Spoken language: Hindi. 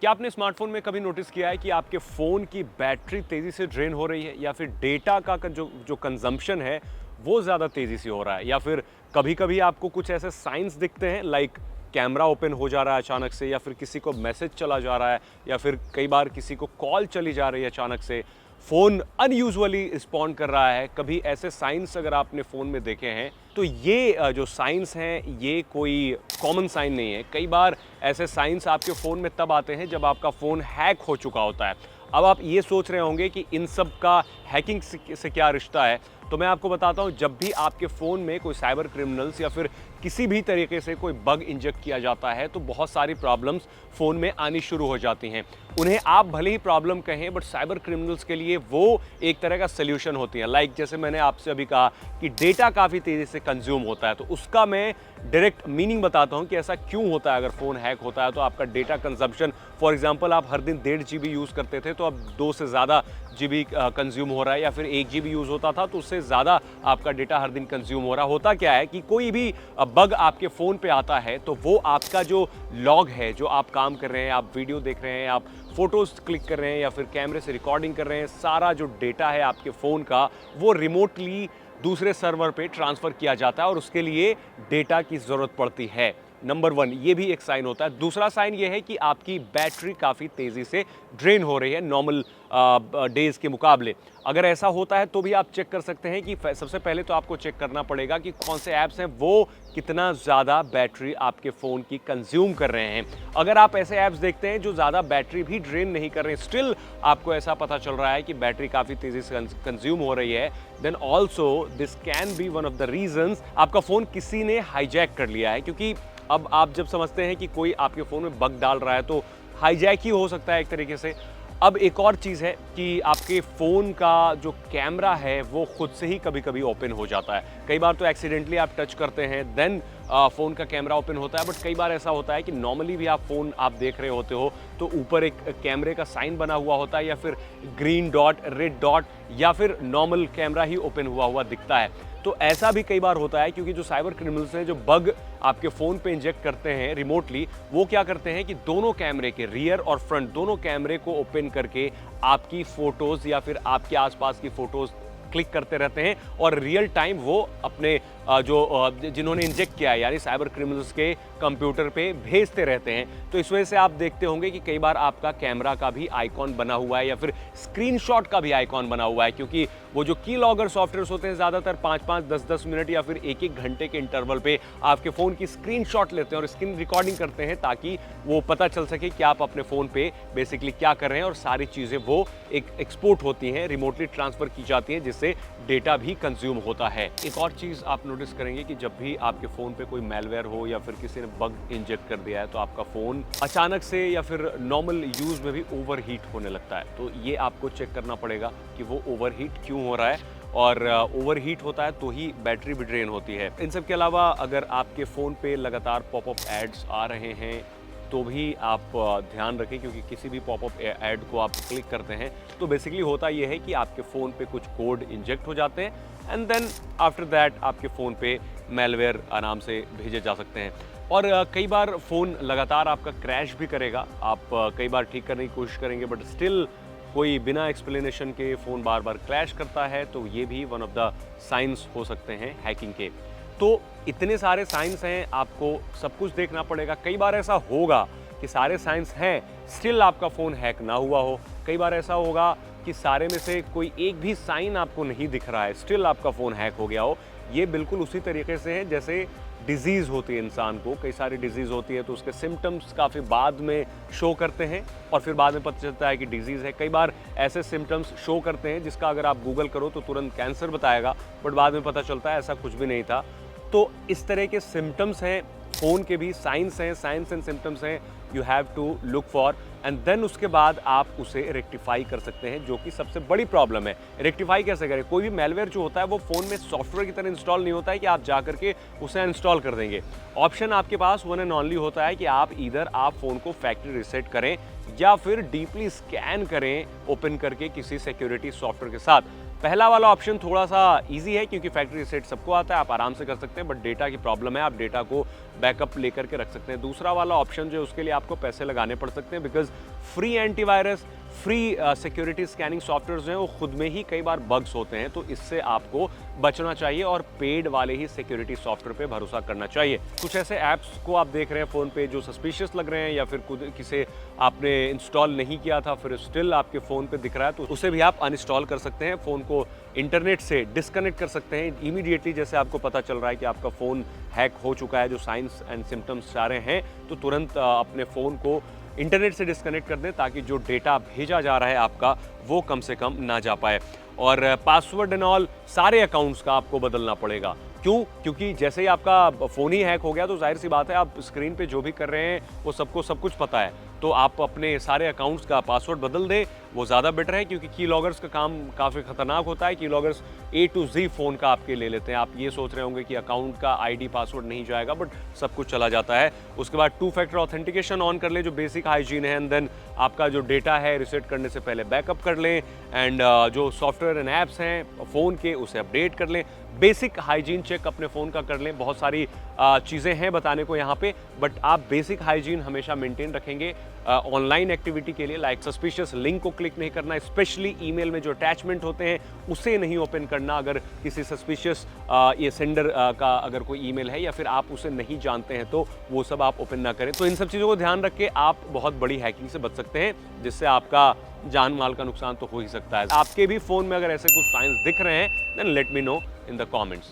क्या आपने स्मार्टफोन में कभी नोटिस किया है कि आपके फ़ोन की बैटरी तेज़ी से ड्रेन हो रही है या फिर डेटा का जो कंजम्पशन है वो ज़्यादा तेज़ी से हो रहा है, या फिर कभी-कभी आपको कुछ ऐसे साइंस दिखते हैं लाइक कैमरा ओपन हो जा रहा है अचानक से, या फिर किसी को मैसेज चला जा रहा है, या फिर कई बार किसी को कॉल चली जा रही है अचानक से, फ़ोन अनयूजुअली रिस्पॉन्ड कर रहा है। कभी ऐसे साइंस अगर आपने फ़ोन में देखे हैं तो ये जो साइंस हैं ये कोई कॉमन साइन नहीं है। कई बार ऐसे साइंस आपके फ़ोन में तब आते हैं जब आपका फ़ोन हैक हो चुका होता है। अब आप ये सोच रहे होंगे कि इन सब का हैकिंग से क्या रिश्ता है, तो मैं आपको बताता हूँ। जब भी आपके फ़ोन में कोई साइबर क्रिमिनल्स या फिर किसी भी तरीके से कोई बग इंजेक्ट किया जाता है तो बहुत सारी प्रॉब्लम्स फ़ोन में आनी शुरू हो जाती हैं। उन्हें आप भले ही प्रॉब्लम कहें, बट साइबर क्रिमिनल्स के लिए वो एक तरह का सल्यूशन होती है। लाइक जैसे मैंने आपसे अभी कहा कि डेटा काफ़ी तेज़ी से कंज्यूम होता है, तो उसका मैं डायरेक्ट मीनिंग बताता हूँ कि ऐसा क्यों होता है। अगर फ़ोन हैक होता है तो आपका डेटा कंजम्पशन, फॉर एग्जांपल आप हर दिन 1.5 GB यूज़ करते थे तो अब 2 से ज़्यादा GB कंज्यूम हो रहा है, या फिर 1 GB यूज़ होता था तो उससे ज़्यादा आपका डेटा हर दिन कंज्यूम हो रहा है। होता क्या है कि कोई भी बग आपके फ़ोन पे आता है तो वो आपका जो लॉग है, जो आप काम कर रहे हैं, आप वीडियो देख रहे हैं, आप फोटोज़ क्लिक कर रहे हैं या फिर कैमरे से रिकॉर्डिंग कर रहे हैं, सारा जो डेटा है आपके फ़ोन का वो रिमोटली दूसरे सर्वर पे ट्रांसफ़र किया जाता है और उसके लिए डेटा की ज़रूरत पड़ती है। नंबर 1 ये भी एक साइन होता है। दूसरा साइन ये है कि आपकी बैटरी काफ़ी तेज़ी से ड्रेन हो रही है नॉर्मल डेज़ के मुकाबले। अगर ऐसा होता है तो भी आप चेक कर सकते हैं कि सबसे पहले तो आपको चेक करना पड़ेगा कि कौन से ऐप्स हैं वो कितना ज़्यादा बैटरी आपके फ़ोन की कंज्यूम कर रहे हैं। अगर आप ऐसे ऐप्स देखते हैं जो ज़्यादा बैटरी भी ड्रेन नहीं कर रहे हैं, स्टिल आपको ऐसा पता चल रहा है कि बैटरी काफ़ी तेज़ी से कंज्यूम हो रही है, then also this can be one of the reasons आपका फ़ोन किसी ने हाईजैक कर लिया है। क्योंकि अब आप जब समझते हैं कि कोई आपके फ़ोन में बग डाल रहा है तो हाईजैक ही हो सकता है एक तरीके से। अब एक और चीज़ है कि आपके फ़ोन का जो कैमरा है वो खुद से ही कभी-कभी ओपन हो जाता है। कई बार तो एक्सीडेंटली आप टच करते हैं देन फ़ोन का कैमरा ओपन होता है, बट कई बार ऐसा होता है कि नॉर्मली भी आप फ़ोन देख रहे होते हो तो ऊपर एक कैमरे का साइन बना हुआ होता है, या फिर ग्रीन डॉट, रेड डॉट, या फिर नॉर्मल कैमरा ही ओपन हुआ दिखता है। तो ऐसा भी कई बार होता है क्योंकि जो साइबर क्रिमिनल्स हैं जो बग आपके फ़ोन पे इंजेक्ट करते हैं रिमोटली, वो क्या करते हैं कि दोनों कैमरे के रियर और फ्रंट दोनों कैमरे को ओपन करके आपकी फ़ोटोज़ या फिर आपके आसपास की फ़ोटोज़ क्लिक करते रहते हैं और रियल टाइम वो अपने जिन्होंने इंजेक्ट किया है यानी साइबर क्रिमिनल्स के कंप्यूटर पे भेजते रहते हैं। तो इस वजह से आप देखते होंगे कि कई बार आपका कैमरा का भी आइकॉन बना हुआ है या फिर स्क्रीनशॉट का भी आइकॉन बना हुआ है, क्योंकि वो जो की लॉगर सॉफ्टवेयर्स होते हैं ज़्यादातर 5-5, 10-10 मिनट या फिर 1-1 घंटे के इंटरवल पे आपके फ़ोन की स्क्रीनशॉट लेते हैं और स्क्रीन रिकॉर्डिंग करते हैं ताकि वो पता चल सके कि आप अपने फ़ोन पे बेसिकली क्या कर रहे हैं, और सारी चीज़ें वो एक एक्सपोर्ट होती हैं, रिमोटली ट्रांसफ़र की जाती हैं, जिससे डेटा भी कंज्यूम होता है। एक और चीज़ आप नोटिस करेंगे कि जब भी आपके फ़ोन पे कोई मैलवेयर हो या फिर किसी ने बग इंजेक्ट कर दिया है तो आपका फ़ोन अचानक से या फिर नॉर्मल यूज़ में भी ओवरहीट होने लगता है। तो ये आपको चेक करना पड़ेगा कि वो ओवरहीट क्यों हो रहा है, और ओवरहीट होता है तो ही बैटरी भी ड्रेन होती है। इन सब के अलावा अगर आपके फ़ोन पे लगातार पॉपअप एड्स आ रहे हैं तो भी आप ध्यान रखें, क्योंकि किसी भी पॉपअप ऐड को आप क्लिक करते हैं तो बेसिकली होता ये है कि आपके फ़ोन पे कुछ कोड इंजेक्ट हो जाते हैं एंड देन आफ्टर दैट आपके फ़ोन पे मैलवेयर आराम से भेजे जा सकते हैं। और कई बार फ़ोन लगातार आपका क्रैश भी करेगा। आप कई बार ठीक करने की कोशिश करेंगे बट स्टिल कोई बिना एक्सप्लेनेशन के फ़ोन बार बार क्रैश करता है, तो ये भी वन ऑफ द साइंस हो सकते हैं हैकिंग के। तो इतने सारे साइंस हैं, आपको सब कुछ देखना पड़ेगा। कई बार ऐसा होगा कि सारे साइंस हैं स्टिल आपका फ़ोन हैक ना हुआ हो। कई बार ऐसा होगा कि सारे में से कोई एक भी साइन आपको नहीं दिख रहा है, स्टिल आपका फ़ोन हैक हो गया हो। ये बिल्कुल उसी तरीके से है जैसे डिज़ीज़ होती है इंसान को, कई सारी डिज़ीज़ होती है तो उसके सिम्टम्स काफ़ी बाद में शो करते हैं और फिर बाद में पता चलता है कि डिज़ीज़ है। कई बार ऐसे सिम्टम्स शो करते हैं जिसका अगर आप गूगल करो तो तुरंत कैंसर बताएगा, बट बाद में पता चलता है ऐसा कुछ भी नहीं था। तो इस तरह के सिम्टम्स हैं, फ़ोन के भी साइंस हैं, साइंस एंड सिम्टम्स हैं, you have to look for, and then उसके बाद आप उसे रेक्टिफाई कर सकते हैं, जो कि सबसे बड़ी प्रॉब्लम है। रेक्टिफाई कैसे करें? कोई भी मैलवेयर जो होता है वो फ़ोन में सॉफ्टवेयर की तरह इंस्टॉल नहीं होता है कि आप जा करके उसे इंस्टॉल कर देंगे। ऑप्शन आपके पास वन एंड ओनली होता है कि आप ईदर आप फ़ोन को फैक्ट्री रीसेट करें या फिर डीपली स्कैन करें ओपन करके किसी सिक्योरिटी सॉफ्टवेयर के साथ। पहला वाला ऑप्शन थोड़ा सा ईजी है क्योंकि फैक्ट्री रीसेट सबको आता है, आप आराम से कर सकते हैं, बट डेटा की प्रॉब्लम है, आप डेटा को बैकअप लेकर के रख सकते हैं। दूसरा वाला ऑप्शन जो है उसके लिए आपको पैसे लगाने पड़ सकते हैं, because free antivirus, free security scanning software जो हैं वो खुद में ही कई बार बग्स होते हैं, तो इससे आपको बचना चाहिए और पेड वाले ही सिक्योरिटी सॉफ्टवेयर पे भरोसा करना चाहिए। कुछ ऐसे ऐप्स को आप देख रहे हैं फ़ोन पे जो सस्पिशियस लग रहे हैं या फिर खुद किसे आपने इंस्टॉल नहीं किया था फिर स्टिल आपके फ़ोन पे दिख रहा है, तो उसे भी आप अनइंस्टॉल कर सकते हैं। फ़ोन को इंटरनेट से डिस्कनेक्ट कर सकते हैं इमीडिएटली, जैसे आपको पता चल रहा है कि आपका फ़ोन हैक हो चुका है, जो साइंस एंड सिम्टम्स आ रहे हैं, तो तुरंत अपने फ़ोन को इंटरनेट से डिस्कनेक्ट कर दें ताकि जो डेटा भेजा जा रहा है आपका वो कम से कम ना जा पाए। और पासवर्ड एंड ऑल सारे अकाउंट्स का आपको बदलना पड़ेगा। क्यों? क्योंकि जैसे ही आपका फ़ोन ही हैक हो गया तो जाहिर सी बात है आप स्क्रीन पे जो भी कर रहे हैं वो सबको सब कुछ पता है, तो आप अपने सारे अकाउंट्स का पासवर्ड बदल दें, वो ज़्यादा बेटर है क्योंकि की लॉगर्स का काम काफ़ी ख़तरनाक होता है। की loggers A to Z phone का आपके ले लेते हैं। आप ये सोच रहे होंगे कि अकाउंट का ID पासवर्ड नहीं जाएगा, बट सब कुछ चला जाता है। उसके बाद 2 फैक्टर ऑथेंटिकेशन ऑन कर लें, जो बेसिक हाइजीन है, एंड देन आपका जो डेटा है रिसेट करने से पहले बैकअप कर लें, एंड जो सॉफ्टवेयर एंड ऐप्स हैं फ़ोन के उसे अपडेट कर लें। बेसिक हाइजीन चेक अपने फ़ोन का कर लें। बहुत सारी चीज़ें हैं बताने को यहाँ पे, बट आप बेसिक हाइजीन हमेशा मेंटेन रखेंगे। ऑनलाइन एक्टिविटी के लिए लाइक सस्पिशियस लिंक को क्लिक नहीं करना, स्पेशली ईमेल में जो अटैचमेंट होते हैं उसे नहीं ओपन करना। अगर किसी सस्पिशियस ये सेंडर का अगर कोई ईमेल है या फिर आप उसे नहीं जानते हैं तो वो सब आप ओपन ना करें। तो इन सब चीज़ों को ध्यान रख के आप बहुत बड़ी हैकिंग से बच सकते हैं, जिससे आपका जान माल का नुकसान तो हो ही सकता है। आपके भी फ़ोन में अगर ऐसे कुछ साइंस दिख रहे हैं then let me know in the comments.